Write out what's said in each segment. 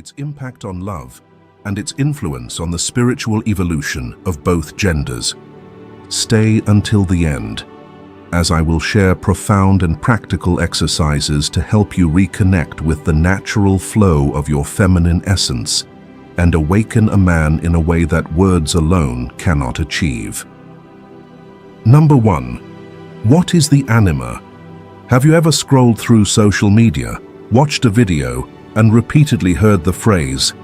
its impact on love, and its influence on the spiritual evolution of both genders. Stay until the end, as I will share profound and practical exercises to help you reconnect with the natural flow of your feminine essence and awaken a man in a way that words alone cannot achieve. Number 1. What is the anima? Have you ever scrolled through social media, watched a video, and repeatedly heard the phrase,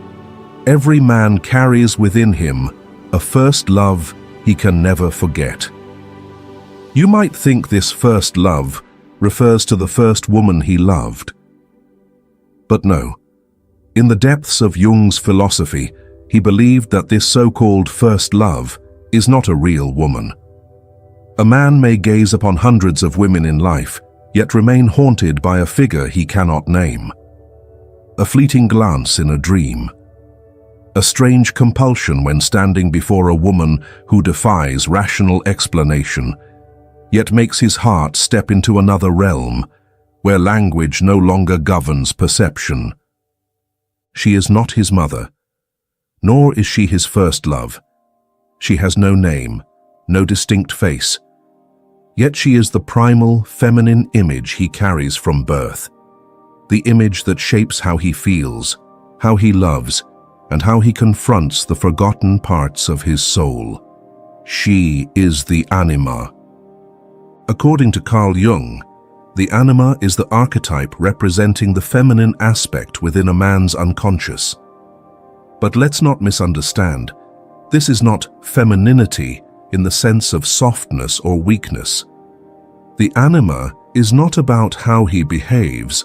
"Every man carries within him a first love he can never forget"? You might think this first love refers to the first woman he loved. But no. In the depths of Jung's philosophy, he believed that this so-called first love is not a real woman. A man may gaze upon hundreds of women in life, yet remain haunted by a figure he cannot name. A fleeting glance in a dream. A strange compulsion when standing before a woman who defies rational explanation, yet makes his heart step into another realm, where language no longer governs perception. She is not his mother, nor is she his first love. She has no name, no distinct face, yet she is the primal feminine image he carries from birth. The image that shapes how he feels, how he loves, and how he confronts the forgotten parts of his soul. She is the anima. According to Carl Jung, the anima is the archetype representing the feminine aspect within a man's unconscious. But let's not misunderstand. This is not femininity in the sense of softness or weakness. The anima is not about how he behaves,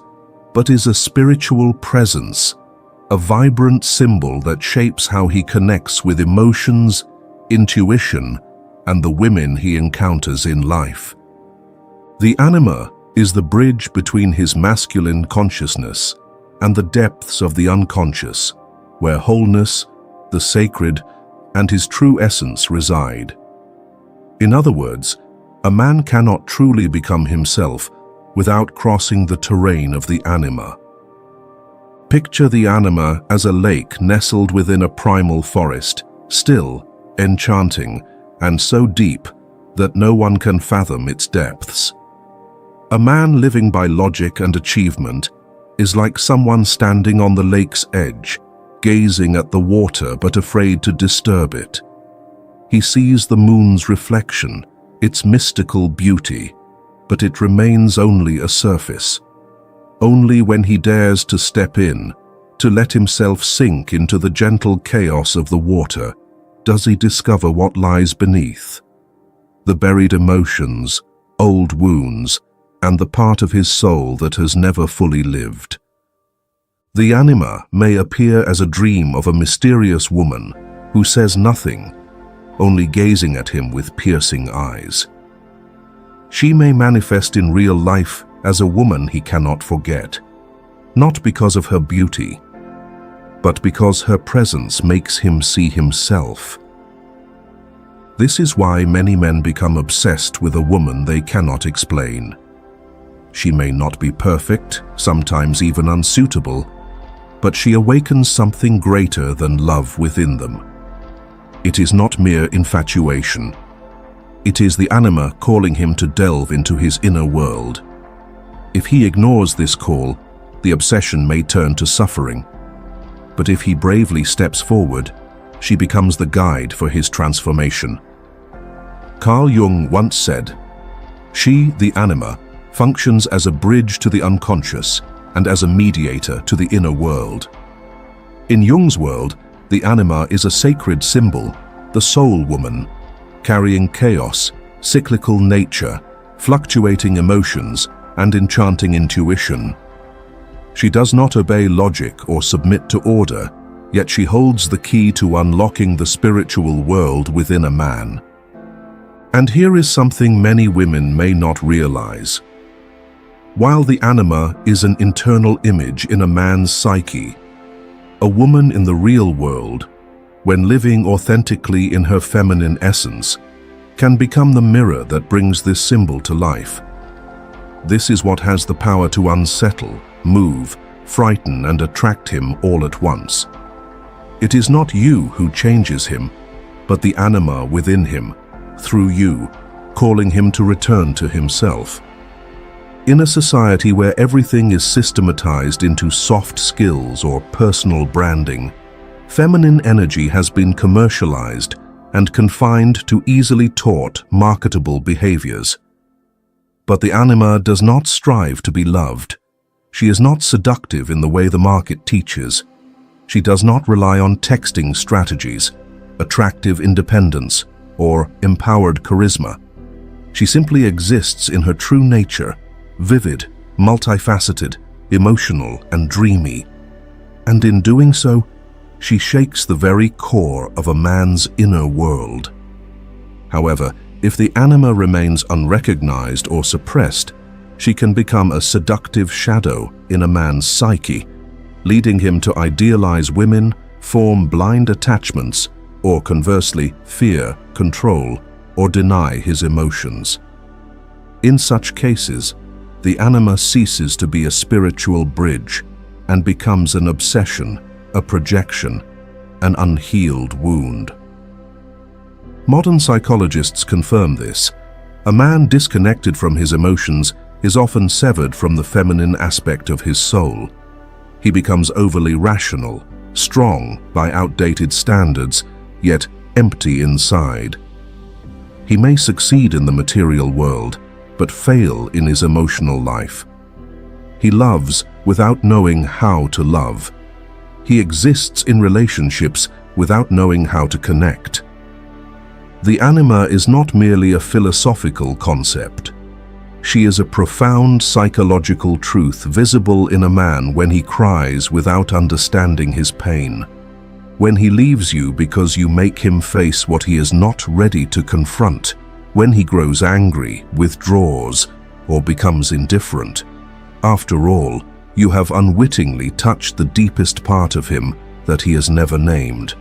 but is a spiritual presence, a vibrant symbol that shapes how he connects with emotions, intuition, and the women he encounters in life. The anima is the bridge between his masculine consciousness and the depths of the unconscious, where wholeness, the sacred, and his true essence reside. In other words, a man cannot truly become himself without crossing the terrain of the anima. Picture the anima as a lake nestled within a primal forest, still, enchanting, and so deep that no one can fathom its depths. A man living by logic and achievement is like someone standing on the lake's edge, gazing at the water but afraid to disturb it. He sees the moon's reflection, its mystical beauty, but it remains only a surface. Only when he dares to step in, to let himself sink into the gentle chaos of the water, does he discover what lies beneath. The buried emotions, old wounds, and the part of his soul that has never fully lived. The anima may appear as a dream of a mysterious woman who says nothing, only gazing at him with piercing eyes. She may manifest in real life as a woman he cannot forget, not because of her beauty, but because her presence makes him see himself. This is why many men become obsessed with a woman they cannot explain. She may not be perfect, sometimes even unsuitable, but she awakens something greater than love within them. It is not mere infatuation. It is the anima calling him to delve into his inner world. If he ignores this call, the obsession may turn to suffering. But if he bravely steps forward, she becomes the guide for his transformation. Carl Jung once said, "She, the anima, functions as a bridge to the unconscious and as a mediator to the inner world." In Jung's world, the anima is a sacred symbol, the soul woman, carrying chaos, cyclical nature, fluctuating emotions, and enchanting intuition. She does not obey logic or submit to order, yet she holds the key to unlocking the spiritual world within a man. And here is something many women may not realize. While the anima is an internal image in a man's psyche, a woman in the real world, when living authentically in her feminine essence, can become the mirror that brings this symbol to life. This is what has the power to unsettle, move, frighten and attract him all at once. It is not you who changes him, but the anima within him, through you, calling him to return to himself. In a society where everything is systematized into soft skills or personal branding, feminine energy has been commercialized and confined to easily taught, marketable behaviors. But the anima does not strive to be loved. She is not seductive in the way the market teaches. She does not rely on texting strategies, attractive independence, or empowered charisma. She simply exists in her true nature, vivid, multifaceted, emotional, and dreamy. And in doing so, she shakes the very core of a man's inner world. However, if the anima remains unrecognized or suppressed, she can become a seductive shadow in a man's psyche, leading him to idealize women, form blind attachments, or conversely, fear, control, or deny his emotions. In such cases, the anima ceases to be a spiritual bridge and becomes an obsession, a projection, an unhealed wound. Modern psychologists confirm this. A man disconnected from his emotions is often severed from the feminine aspect of his soul. He becomes overly rational, strong by outdated standards, yet empty inside. He may succeed in the material world, but fail in his emotional life. He loves without knowing how to love. He exists in relationships without knowing how to connect. The anima is not merely a philosophical concept. She is a profound psychological truth visible in a man when he cries without understanding his pain, when he leaves you because you make him face what he is not ready to confront, when he grows angry, withdraws, or becomes indifferent. After all, you have unwittingly touched the deepest part of him that he has never named.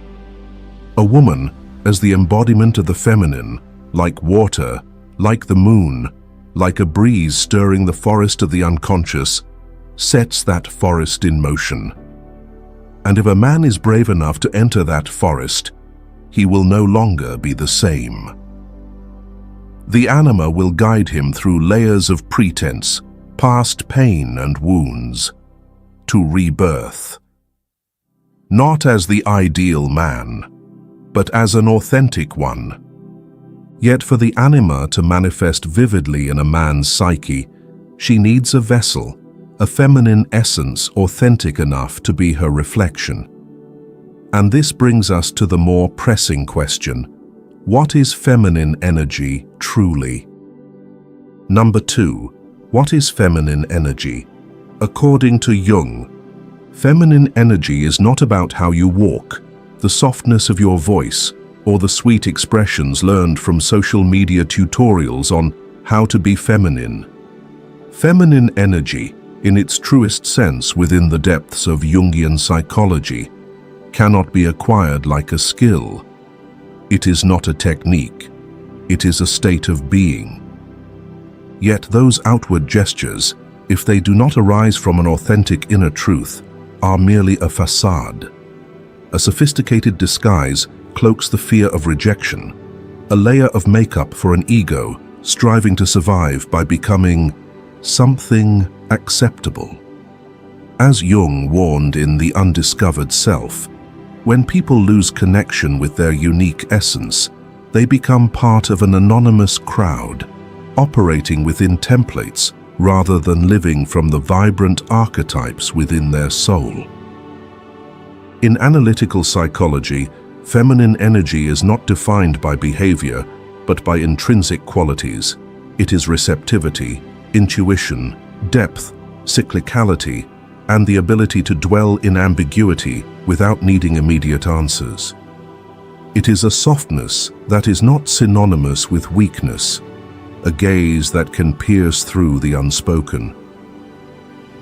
A woman, as the embodiment of the feminine, like water, like the moon, like a breeze stirring the forest of the unconscious, sets that forest in motion. And if a man is brave enough to enter that forest, he will no longer be the same. The anima will guide him through layers of pretense, past pain and wounds, to rebirth. Not as the ideal man, but as an authentic one. Yet for the anima to manifest vividly in a man's psyche, she needs a vessel, a feminine essence authentic enough to be her reflection. And this brings us to the more pressing question: what is feminine energy truly? Number 2. What is feminine energy? According to Jung, feminine energy is not about how you walk, the softness of your voice, or the sweet expressions learned from social media tutorials on how to be feminine. Feminine energy, in its truest sense within the depths of Jungian psychology, cannot be acquired like a skill. It is not a technique. It is a state of being. Yet those outward gestures, if they do not arise from an authentic inner truth, are merely a facade. A sophisticated disguise cloaks the fear of rejection, a layer of makeup for an ego striving to survive by becoming something acceptable. As Jung warned in The Undiscovered Self, when people lose connection with their unique essence, they become part of an anonymous crowd, operating within templates rather than living from the vibrant archetypes within their soul. In analytical psychology, feminine energy is not defined by behavior, but by intrinsic qualities. It is receptivity, intuition, depth, cyclicality, and the ability to dwell in ambiguity without needing immediate answers. It is a softness that is not synonymous with weakness, a gaze that can pierce through the unspoken.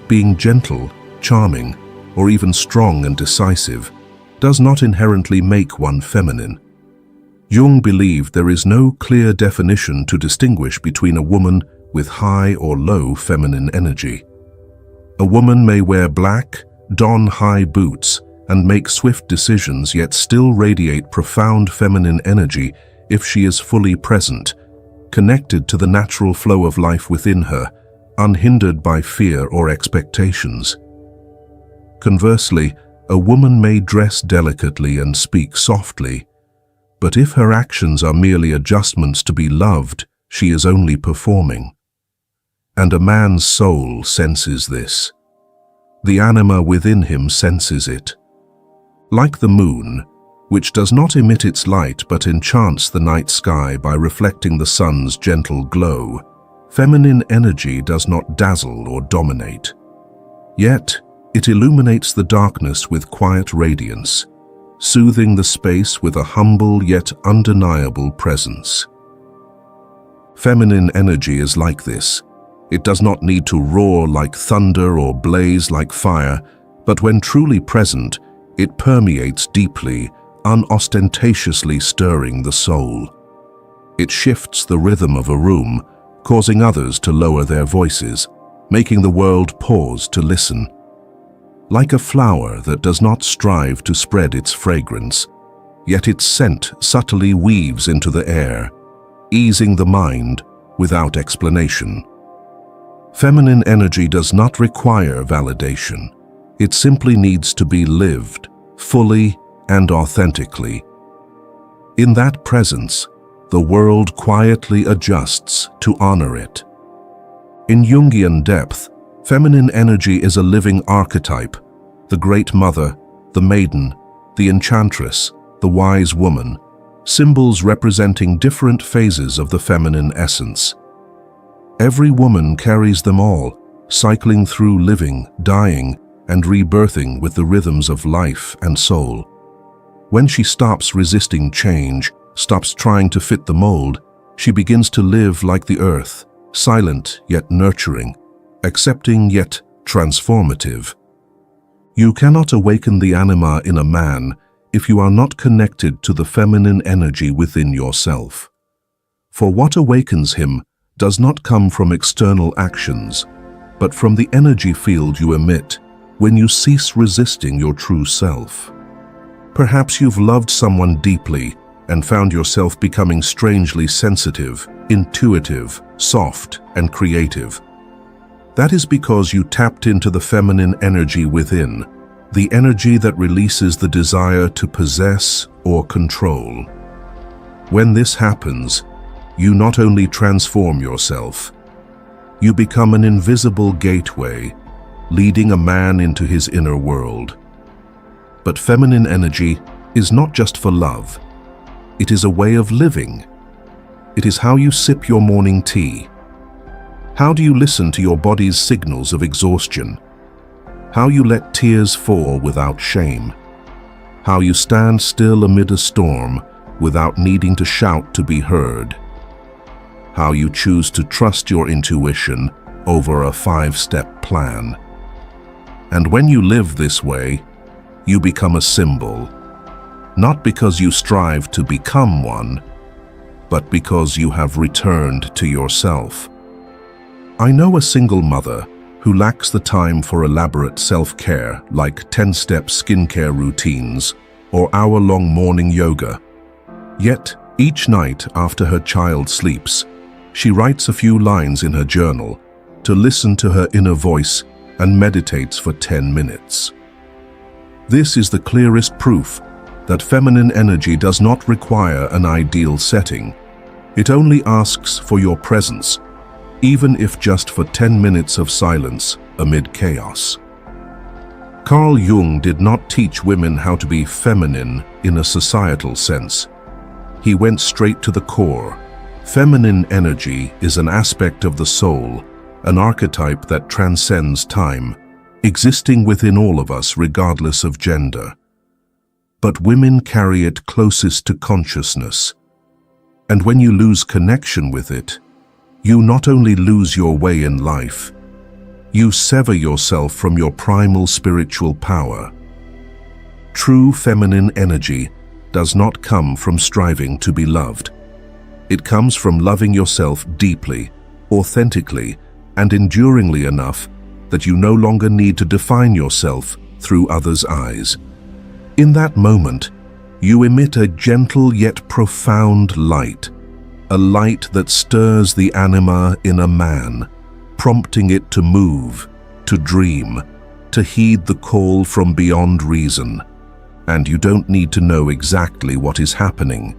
Being gentle, charming, or even strong and decisive does not inherently make one feminine. Jung believed there is no clear definition to distinguish between a woman with high or low feminine energy. A woman may wear black, don high boots, and make swift decisions, yet still radiate profound feminine energy if she is fully present, connected to the natural flow of life within her, unhindered by fear or expectations. Conversely, a woman may dress delicately and speak softly, but if her actions are merely adjustments to be loved, she is only performing. And a man's soul senses this. The anima within him senses it. Like the moon, which does not emit its light but enchants the night sky by reflecting the sun's gentle glow, feminine energy does not dazzle or dominate. Yet, it illuminates the darkness with quiet radiance, soothing the space with a humble yet undeniable presence. Feminine energy is like this. It does not need to roar like thunder or blaze like fire, but when truly present, it permeates deeply, unostentatiously stirring the soul. It shifts the rhythm of a room, causing others to lower their voices, making the world pause to listen. Like a flower that does not strive to spread its fragrance, yet its scent subtly weaves into the air, easing the mind without explanation. Feminine energy does not require validation. It simply needs to be lived, fully and authentically. In that presence, the world quietly adjusts to honor it. In Jungian depth, feminine energy is a living archetype, the great mother, the maiden, the enchantress, the wise woman, symbols representing different phases of the feminine essence. Every woman carries them all, cycling through living, dying, and rebirthing with the rhythms of life and soul. When she stops resisting change, stops trying to fit the mold, she begins to live like the earth, silent yet nurturing, accepting yet transformative. You cannot awaken the anima in a man if you are not connected to the feminine energy within yourself. For what awakens him does not come from external actions, but from the energy field you emit when you cease resisting your true self. Perhaps you've loved someone deeply and found yourself becoming strangely sensitive, intuitive, soft, and creative. That is because you tapped into the feminine energy within, the energy that releases the desire to possess or control. When this happens, you not only transform yourself, you become an invisible gateway, leading a man into his inner world. But feminine energy is not just for love. It is a way of living. It is how you sip your morning tea. How do you listen to your body's signals of exhaustion? How you let tears fall without shame? How you stand still amid a storm without needing to shout to be heard? How you choose to trust your intuition over a 5-step plan? And when you live this way, you become a symbol, not because you strive to become one, but because you have returned to yourself. I know a single mother who lacks the time for elaborate self-care like 10-step skincare routines or hour-long morning yoga. Yet, each night after her child sleeps, she writes a few lines in her journal to listen to her inner voice and meditates for 10 minutes. This is the clearest proof that feminine energy does not require an ideal setting. It only asks for your presence, even if just for 10 minutes of silence amid chaos. Carl Jung did not teach women how to be feminine in a societal sense. He went straight to the core. Feminine energy is an aspect of the soul, an archetype that transcends time, existing within all of us regardless of gender. But women carry it closest to consciousness. And when you lose connection with it, you not only lose your way in life, you sever yourself from your primal spiritual power. True feminine energy does not come from striving to be loved. It comes from loving yourself deeply, authentically, and enduringly enough that you no longer need to define yourself through others' eyes. In that moment, you emit a gentle yet profound light, a light that stirs the anima in a man, prompting it to move, to dream, to heed the call from beyond reason. And you don't need to know exactly what is happening.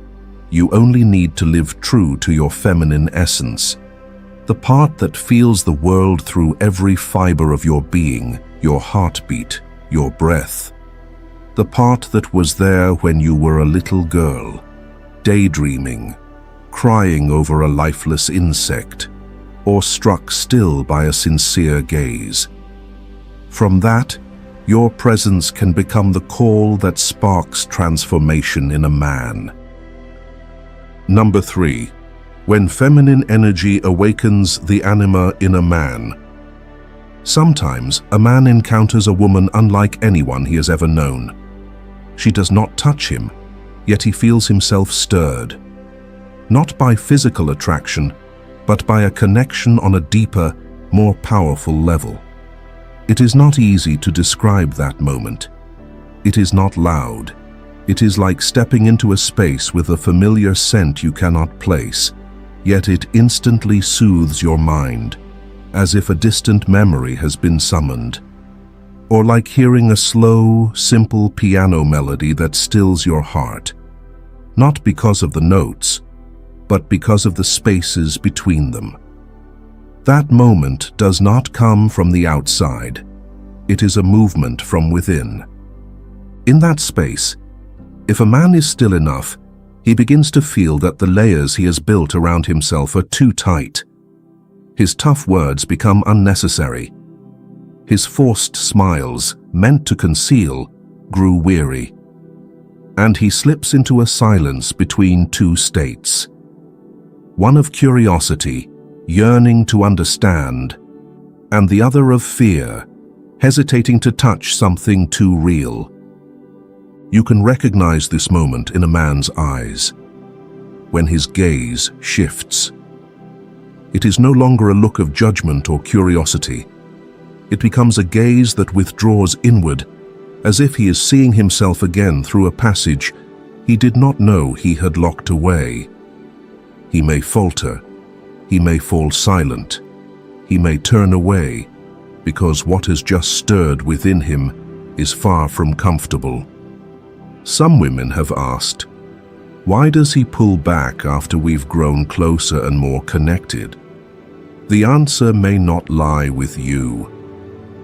You only need to live true to your feminine essence, the part that feels the world through every fiber of your being, your heartbeat, your breath. The part that was there when you were a little girl, daydreaming, crying over a lifeless insect, or struck still by a sincere gaze. From that, your presence can become the call that sparks transformation in a man. Number 3. When feminine energy awakens the anima in a man. Sometimes a man encounters a woman unlike anyone he has ever known. She does not touch him, yet he feels himself stirred. Not by physical attraction, but by a connection on a deeper, more powerful level. It is not easy to describe that moment. It is not loud. It is like stepping into a space with a familiar scent you cannot place, yet it instantly soothes your mind, as if a distant memory has been summoned. Or like hearing a slow, simple piano melody that stills your heart, not because of the notes, but because of the spaces between them. That moment does not come from the outside. It is a movement from within. In that space, if a man is still enough, he begins to feel that the layers he has built around himself are too tight. His tough words become unnecessary. His forced smiles, meant to conceal, grew weary. And he slips into a silence between two states. One of curiosity, yearning to understand, and the other of fear, hesitating to touch something too real. You can recognize this moment in a man's eyes, when his gaze shifts. It is no longer a look of judgment or curiosity. It becomes a gaze that withdraws inward, as if he is seeing himself again through a passage he did not know he had locked away. He may falter, he may fall silent, he may turn away, because what has just stirred within him is far from comfortable. Some women have asked, why does he pull back after we've grown closer and more connected? The answer may not lie with you.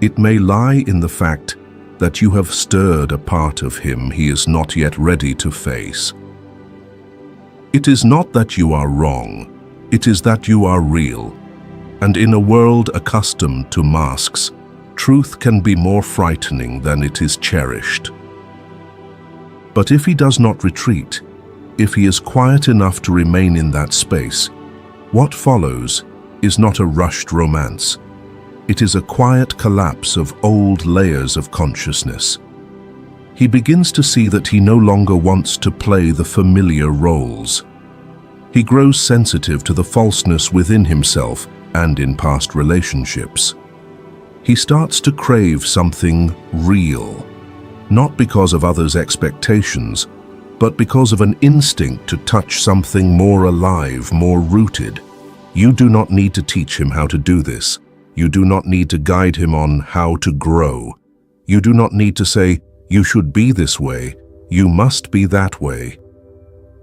It may lie in the fact that you have stirred a part of him he is not yet ready to face. It is not that you are wrong, it is that you are real. And in a world accustomed to masks, truth can be more frightening than it is cherished. But if he does not retreat, if he is quiet enough to remain in that space, what follows is not a rushed romance. It is a quiet collapse of old layers of consciousness. He begins to see that he no longer wants to play the familiar roles. He grows sensitive to the falseness within himself and in past relationships. He starts to crave something real, not because of others' expectations, but because of an instinct to touch something more alive, more rooted. You do not need to teach him how to do this. You do not need to guide him on how to grow. You do not need to say, you should be this way, you must be that way,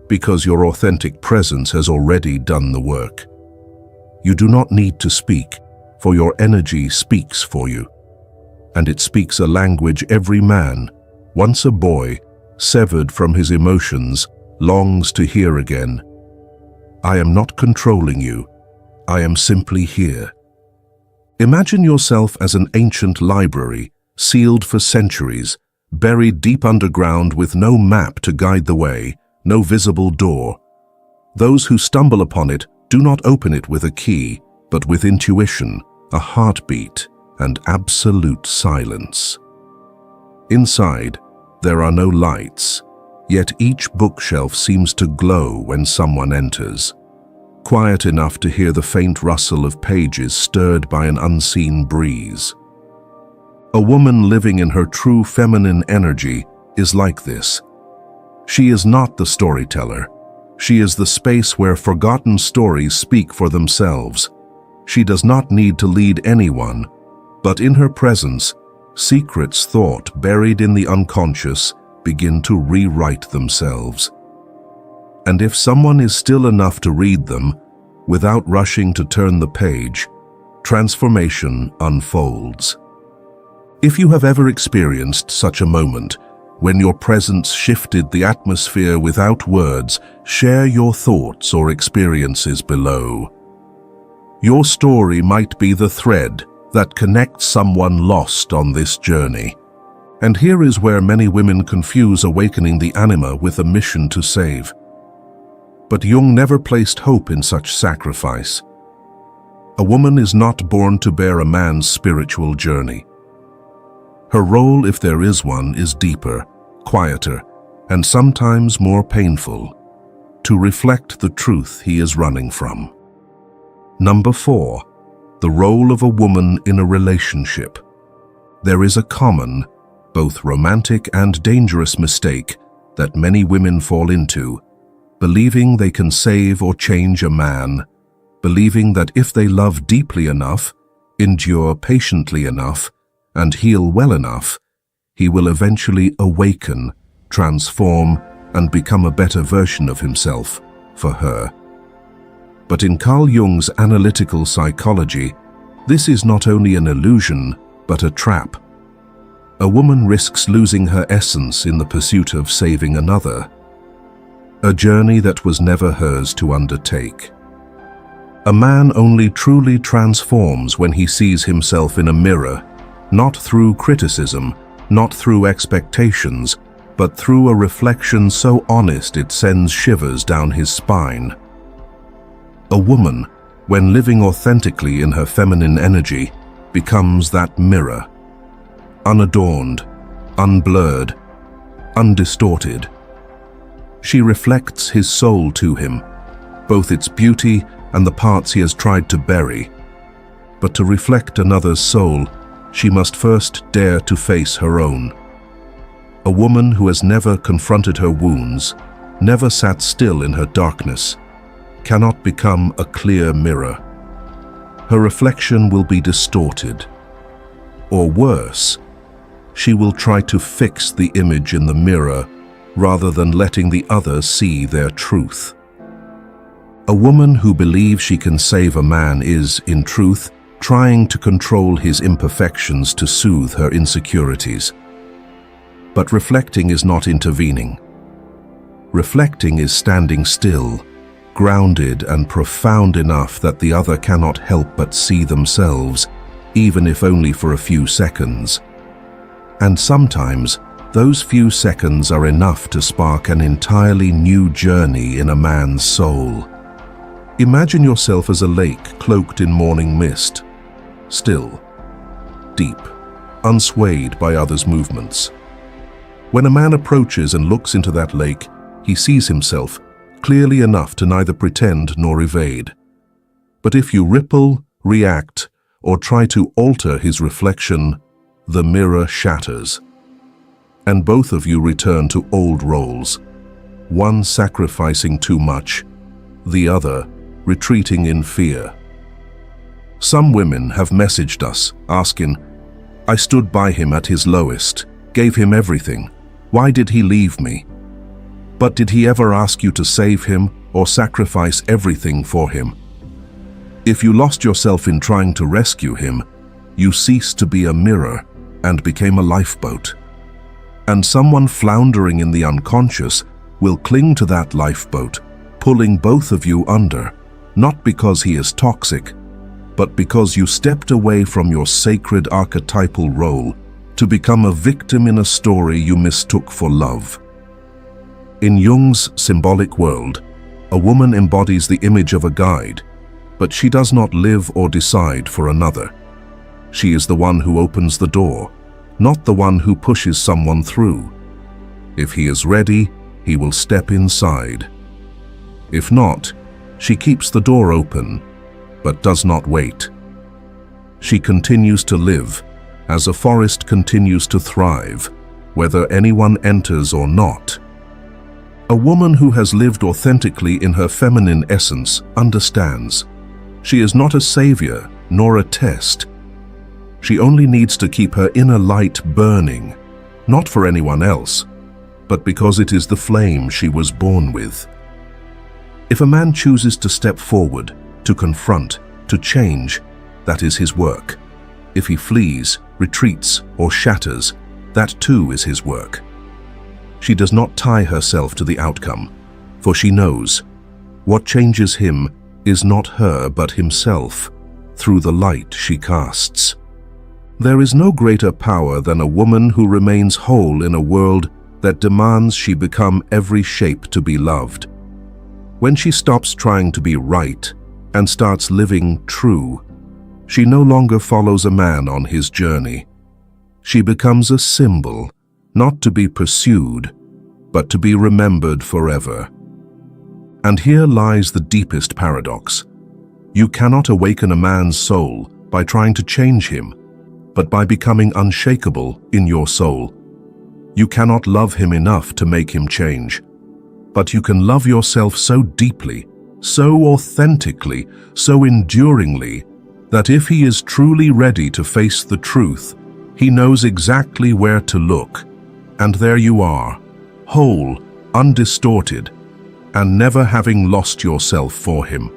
because your authentic presence has already done the work. You do not need to speak, for your energy speaks for you. And it speaks a language every man, once a boy, severed from his emotions, longs to hear again. I am not controlling you. I am simply here. Imagine yourself as an ancient library, sealed for centuries, buried deep underground with no map to guide the way, no visible door. Those who stumble upon it do not open it with a key, but with intuition, a heartbeat, and absolute silence. Inside, there are no lights, yet each bookshelf seems to glow when someone enters, quiet enough to hear the faint rustle of pages stirred by an unseen breeze. A woman living in her true feminine energy is like this. She is not the storyteller. She is the space where forgotten stories speak for themselves. She does not need to lead anyone, but in her presence, secrets thought buried in the unconscious begin to rewrite themselves. And if someone is still enough to read them, without rushing to turn the page, transformation unfolds. If you have ever experienced such a moment, when your presence shifted the atmosphere without words, share your thoughts or experiences below. Your story might be the thread that connects someone lost on this journey. And here is where many women confuse awakening the anima with a mission to save. But Jung never placed hope in such sacrifice. A woman is not born to bear a man's spiritual journey. Her role, if there is one, is deeper, quieter, and sometimes more painful, to reflect the truth he is running from. Number 4. The role of a woman in a relationship. There is a common, both romantic and dangerous mistake that many women fall into, believing they can save or change a man, believing that if they love deeply enough, endure patiently enough, and heal well enough, he will eventually awaken, transform, and become a better version of himself for her. But in Carl Jung's analytical psychology, this is not only an illusion, but a trap. A woman risks losing her essence in the pursuit of saving another, a journey that was never hers to undertake. A man only truly transforms when he sees himself in a mirror, not through criticism, not through expectations, but through a reflection so honest it sends shivers down his spine. A woman, when living authentically in her feminine energy, becomes that mirror. Unadorned, unblurred, undistorted. She reflects his soul to him, both its beauty and the parts he has tried to bury. But to reflect another's soul, she must first dare to face her own. A woman who has never confronted her wounds, never sat still in her darkness, cannot become a clear mirror. Her reflection will be distorted. Or worse, she will try to fix the image in the mirror rather than letting the other see their truth. A woman who believes she can save a man is, in truth, trying to control his imperfections to soothe her insecurities. But reflecting is not intervening. Reflecting is standing still, grounded and profound enough that the other cannot help but see themselves, even if only for a few seconds. And sometimes, those few seconds are enough to spark an entirely new journey in a man's soul. Imagine yourself as a lake cloaked in morning mist, still, deep, unswayed by others' movements. When a man approaches and looks into that lake, he sees himself clearly enough to neither pretend nor evade. But if you ripple, react, or try to alter his reflection, the mirror shatters. And both of you return to old roles, one sacrificing too much, the other retreating in fear. Some women have messaged us, asking, "I stood by him at his lowest, gave him everything. Why did he leave me?" But did he ever ask you to save him or sacrifice everything for him? If you lost yourself in trying to rescue him, you ceased to be a mirror and became a lifeboat. And someone floundering in the unconscious will cling to that lifeboat, pulling both of you under, not because he is toxic, but because you stepped away from your sacred archetypal role to become a victim in a story you mistook for love. In Jung's symbolic world, a woman embodies the image of a guide, but she does not live or decide for another. She is the one who opens the door, not the one who pushes someone through. If he is ready, he will step inside. If not, she keeps the door open, but does not wait. She continues to live, as a forest continues to thrive, whether anyone enters or not. A woman who has lived authentically in her feminine essence understands. She is not a savior nor a test. She only needs to keep her inner light burning, not for anyone else, but because it is the flame she was born with. If a man chooses to step forward, to confront, to change, that is his work. If he flees, retreats, or shatters, that too is his work. She does not tie herself to the outcome, for she knows what changes him is not her but himself, through the light she casts. There is no greater power than a woman who remains whole in a world that demands she become every shape to be loved. When she stops trying to be right and starts living true, she no longer follows a man on his journey. She becomes a symbol, not to be pursued, but to be remembered forever. And here lies the deepest paradox. You cannot awaken a man's soul by trying to change him, but by becoming unshakable in your soul. You cannot love him enough to make him change, but you can love yourself so deeply, so authentically, so enduringly, that if he is truly ready to face the truth, he knows exactly where to look, and there you are, whole, undistorted, and never having lost yourself for him.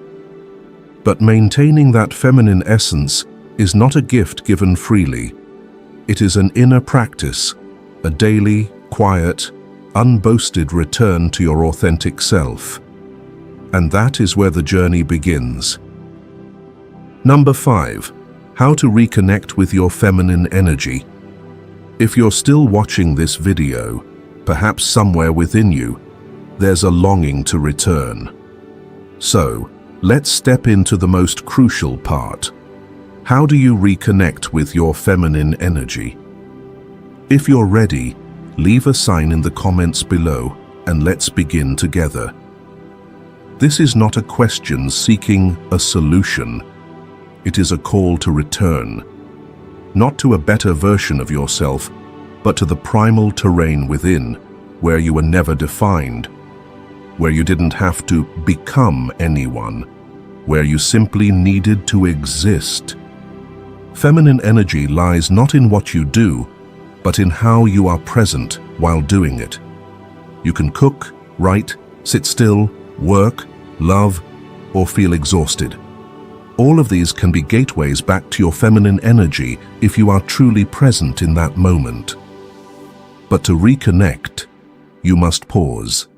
But maintaining that feminine essence is not a gift given freely. It is an inner practice, a daily, quiet, unboasted return to your authentic self. And that is where the journey begins. Number 5. How to reconnect with your feminine energy. If you're still watching this video, perhaps somewhere within you, there's a longing to return. So, let's step into the most crucial part. How do you reconnect with your feminine energy? If you're ready, leave a sign in the comments below and let's begin together. This is not a question seeking a solution. It is a call to return, not to a better version of yourself, but to the primal terrain within, where you were never defined, where you didn't have to become anyone, where you simply needed to exist. Feminine energy lies not in what you do, but in how you are present while doing it. You can cook, write, sit still, work, love, or feel exhausted. All of these can be gateways back to your feminine energy if you are truly present in that moment. But to reconnect, you must pause.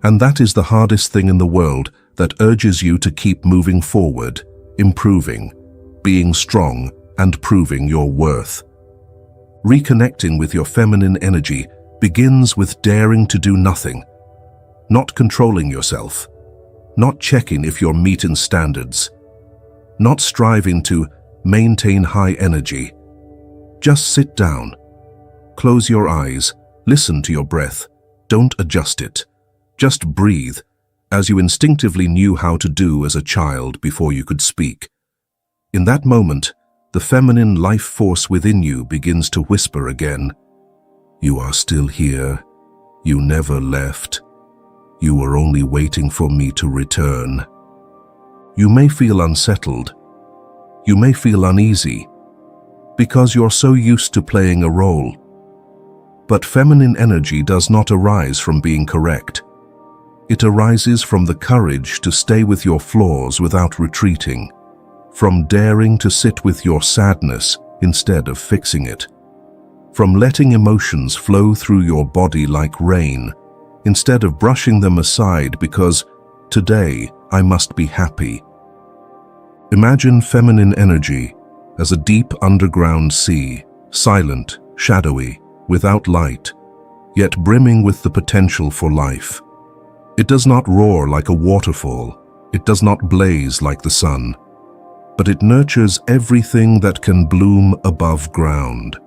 And that is the hardest thing in the world that urges you to keep moving forward, improving, being strong, and proving your worth. Reconnecting with your feminine energy begins with daring to do nothing, not controlling yourself, not checking if you're meeting standards, not striving to maintain high energy. Just sit down, close your eyes, listen to your breath, don't adjust it. Just breathe, as you instinctively knew how to do as a child before you could speak. In that moment, the feminine life force within you begins to whisper again. You are still here. You never left. You were only waiting for me to return. You may feel unsettled. You may feel uneasy, because you're so used to playing a role. But feminine energy does not arise from being correct. It arises from the courage to stay with your flaws without retreating, from daring to sit with your sadness instead of fixing it, from letting emotions flow through your body like rain instead of brushing them aside because today I must be happy. Imagine feminine energy as a deep underground sea, silent, shadowy, without light, yet brimming with the potential for life. It does not roar like a waterfall, it does not blaze like the sun, but it nurtures everything that can bloom above ground.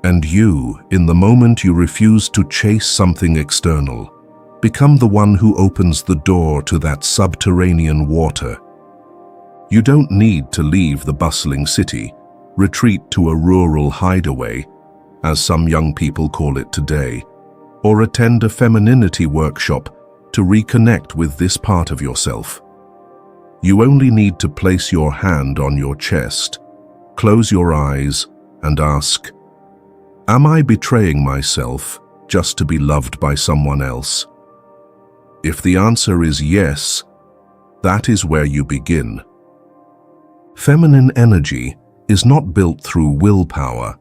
And you, in the moment you refuse to chase something external, become the one who opens the door to that subterranean water. You don't need to leave the bustling city. retreat to a rural hideaway, as some young people call it today, or attend a femininity workshop to reconnect with this part of yourself. You only need to place your hand on your chest, close your eyes, and ask, "Am I betraying myself just to be loved by someone else?" If the answer is yes, that is where you begin. Feminine energy is not built through willpower.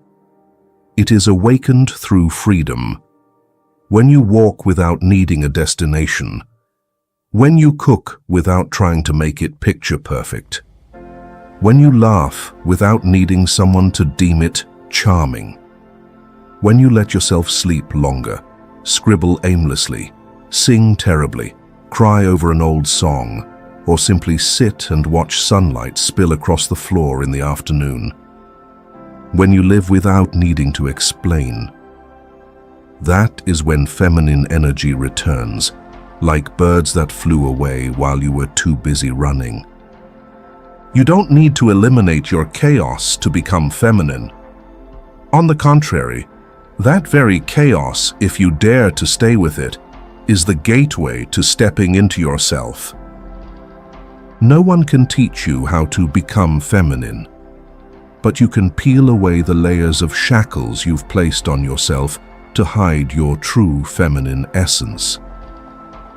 It is awakened through freedom. When you walk without needing a destination, when you cook without trying to make it picture perfect, when you laugh without needing someone to deem it charming, when you let yourself sleep longer, scribble aimlessly, sing terribly, cry over an old song, or simply sit and watch sunlight spill across the floor in the afternoon. When you live without needing to explain, that is when feminine energy returns, like birds that flew away while you were too busy running. You don't need to eliminate your chaos to become feminine. On the contrary, that very chaos, if you dare to stay with it, is the gateway to stepping into yourself. No one can teach you how to become feminine, but you can peel away the layers of shackles you've placed on yourself to hide your true feminine essence.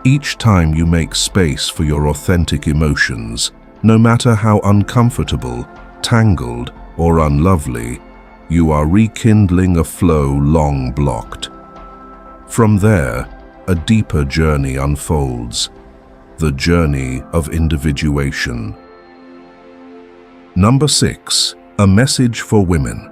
Each time you make space for your authentic emotions, no matter how uncomfortable, tangled, or unlovely, you are rekindling a flow long blocked. From there, a deeper journey unfolds, the journey of individuation. Number 6, a message for women.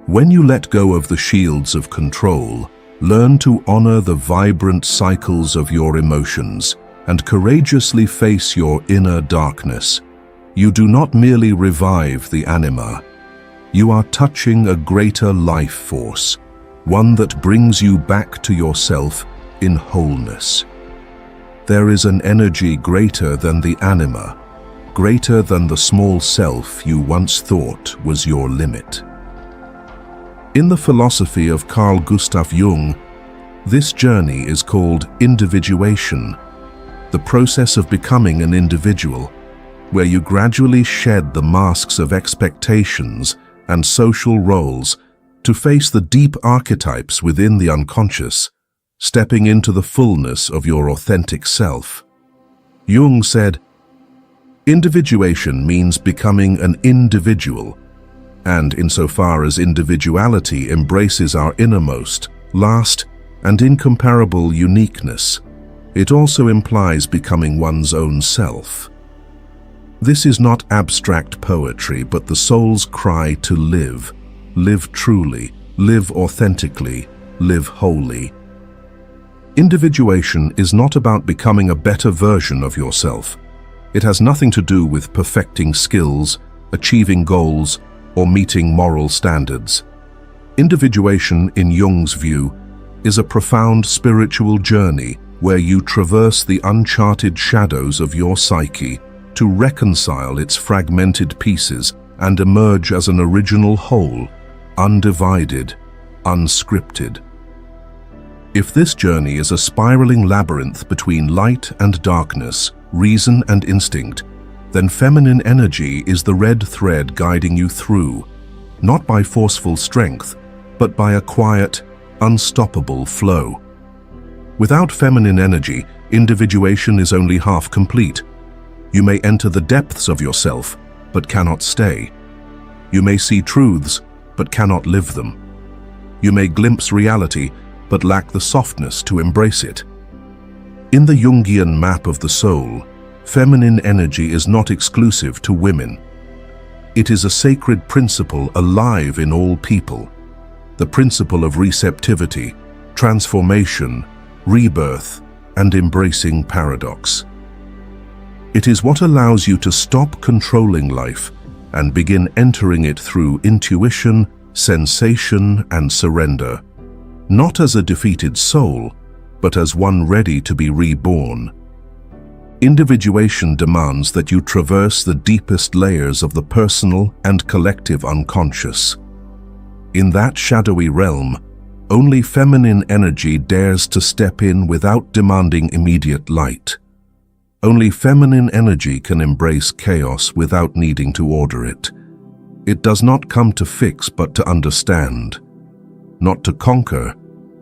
When you let go of the shields of control, learn to honor the vibrant cycles of your emotions and courageously face your inner darkness. You do not merely revive the anima. You are touching a greater life force, one that brings you back to yourself in wholeness. There is an energy greater than the anima, greater than the small self you once thought was your limit. In the philosophy of Carl Jung, this journey is called individuation, the process of becoming an individual, where you gradually shed the masks of expectations and social roles to face the deep archetypes within the unconscious, stepping into the fullness of your authentic self. Jung said, "Individuation means becoming an individual, and insofar as individuality embraces our innermost, last, and incomparable uniqueness, it also implies becoming one's own self." This is not abstract poetry, but the soul's cry to live truly, live authentically, live wholly. Individuation is not about becoming a better version of yourself. It has nothing to do with perfecting skills, achieving goals, or meeting moral standards. Individuation, in Jung's view, is a profound spiritual journey where you traverse the uncharted shadows of your psyche to reconcile its fragmented pieces and emerge as an original whole, undivided, unscripted. If this journey is a spiraling labyrinth between light and darkness, reason and instinct, then feminine energy is the red thread guiding you through, not by forceful strength, but by a quiet, unstoppable flow. Without feminine energy, individuation is only half complete. You may enter the depths of yourself, but cannot stay. You may see truths, but cannot live them. You may glimpse reality, but lack the softness to embrace it. In the Jungian map of the soul, feminine energy is not exclusive to women. It is a sacred principle alive in all people, the principle of receptivity, transformation, rebirth, and embracing paradox. It is what allows you to stop controlling life and begin entering it through intuition, sensation, and surrender, not as a defeated soul, but as one ready to be reborn. Individuation demands that you traverse the deepest layers of the personal and collective unconscious. In that shadowy realm, only feminine energy dares to step in without demanding immediate light. Only feminine energy can embrace chaos without needing to order it. It does not come to fix but to understand, not to conquer,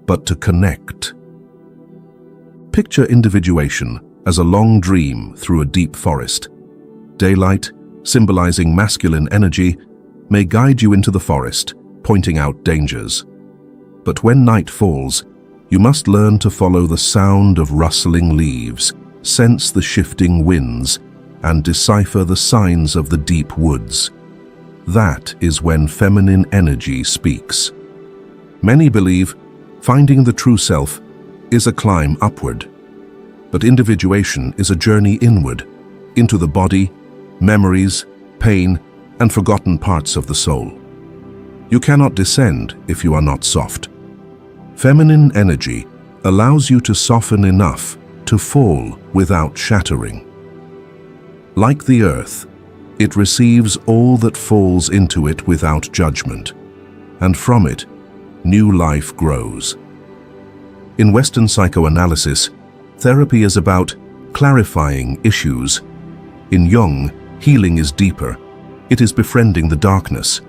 but to connect. Picture individuation as a long dream through a deep forest. Daylight, symbolizing masculine energy, may guide you into the forest, pointing out dangers. But when night falls, you must learn to follow the sound of rustling leaves, sense the shifting winds, and decipher the signs of the deep woods. That is when feminine energy speaks. Many believe finding the true self is a climb upward. But individuation is a journey inward, into the body, memories, pain, and forgotten parts of the soul. You cannot descend if you are not soft. Feminine energy allows you to soften enough to fall without shattering. Like the earth, it receives all that falls into it without judgment, and from it, new life grows. In Western psychoanalysis, therapy is about clarifying issues. In Jung, healing is deeper. It is befriending the darkness.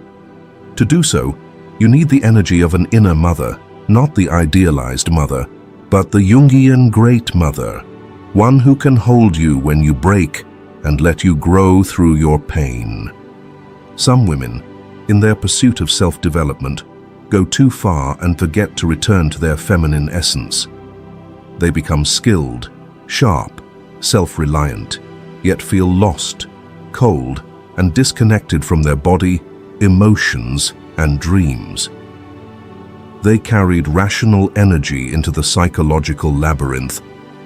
To do so, you need the energy of an inner mother, not the idealized mother, but the Jungian great mother, one who can hold you when you break and let you grow through your pain. Some women, in their pursuit of self-development, go too far and forget to return to their feminine essence. They become skilled, sharp, self-reliant, yet feel lost, cold, and disconnected from their body, emotions, and dreams. They carried rational energy into the psychological labyrinth,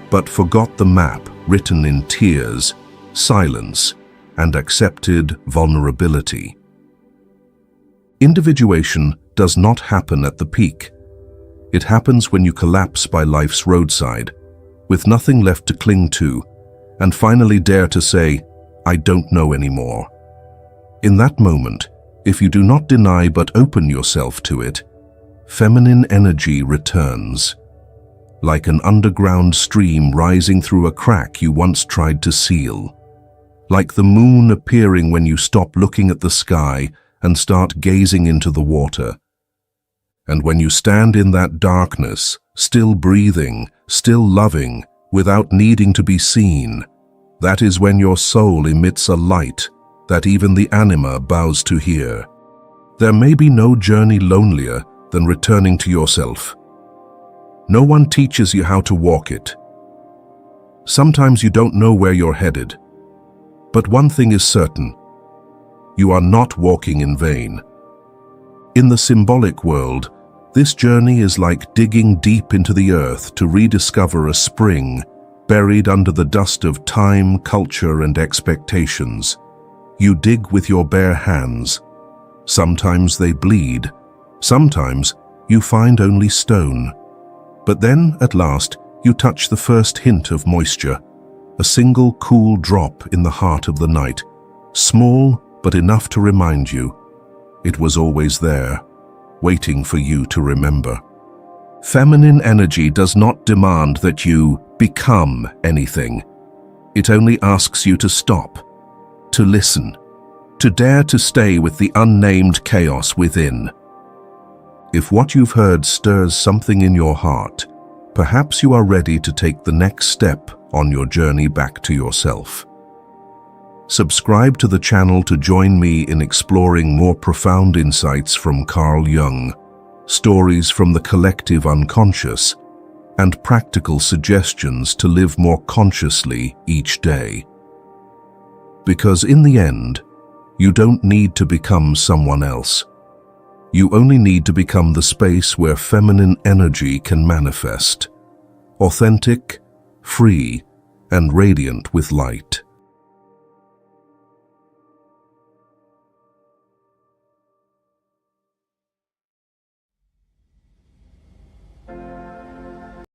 but forgot the map written in tears, silence, and accepted vulnerability. Individuation does not happen at the peak. It happens when you collapse by life's roadside, with nothing left to cling to, and finally dare to say, "I don't know anymore." In that moment, if you do not deny but open yourself to it, feminine energy returns. Like an underground stream rising through a crack you once tried to seal. Like the moon appearing when you stop looking at the sky and start gazing into the water. And when you stand in that darkness, still breathing, still loving, without needing to be seen, that is when your soul emits a light that even the Anima bows to hear. There may be no journey lonelier than returning to yourself. No one teaches you how to walk it. Sometimes you don't know where you're headed. But one thing is certain: you are not walking in vain. In the symbolic world, this journey is like digging deep into the earth to rediscover a spring buried under the dust of time, culture, and expectations. You dig with your bare hands. Sometimes they bleed. Sometimes you find only stone. But then, at last, you touch the first hint of moisture, a single cool drop in the heart of the night, small but enough to remind you it was always there, waiting for you to remember. Feminine energy does not demand that you become anything. It only asks you to stop, to listen, to dare to stay with the unnamed chaos within. If what you've heard stirs something in your heart, perhaps you are ready to take the next step on your journey back to yourself. Subscribe to the channel to join me in exploring more profound insights from Carl Jung, stories from the collective unconscious, and practical suggestions to live more consciously each day. Because in the end, you don't need to become someone else. You only need to become the space where feminine energy can manifest, authentic, free, and radiant with light.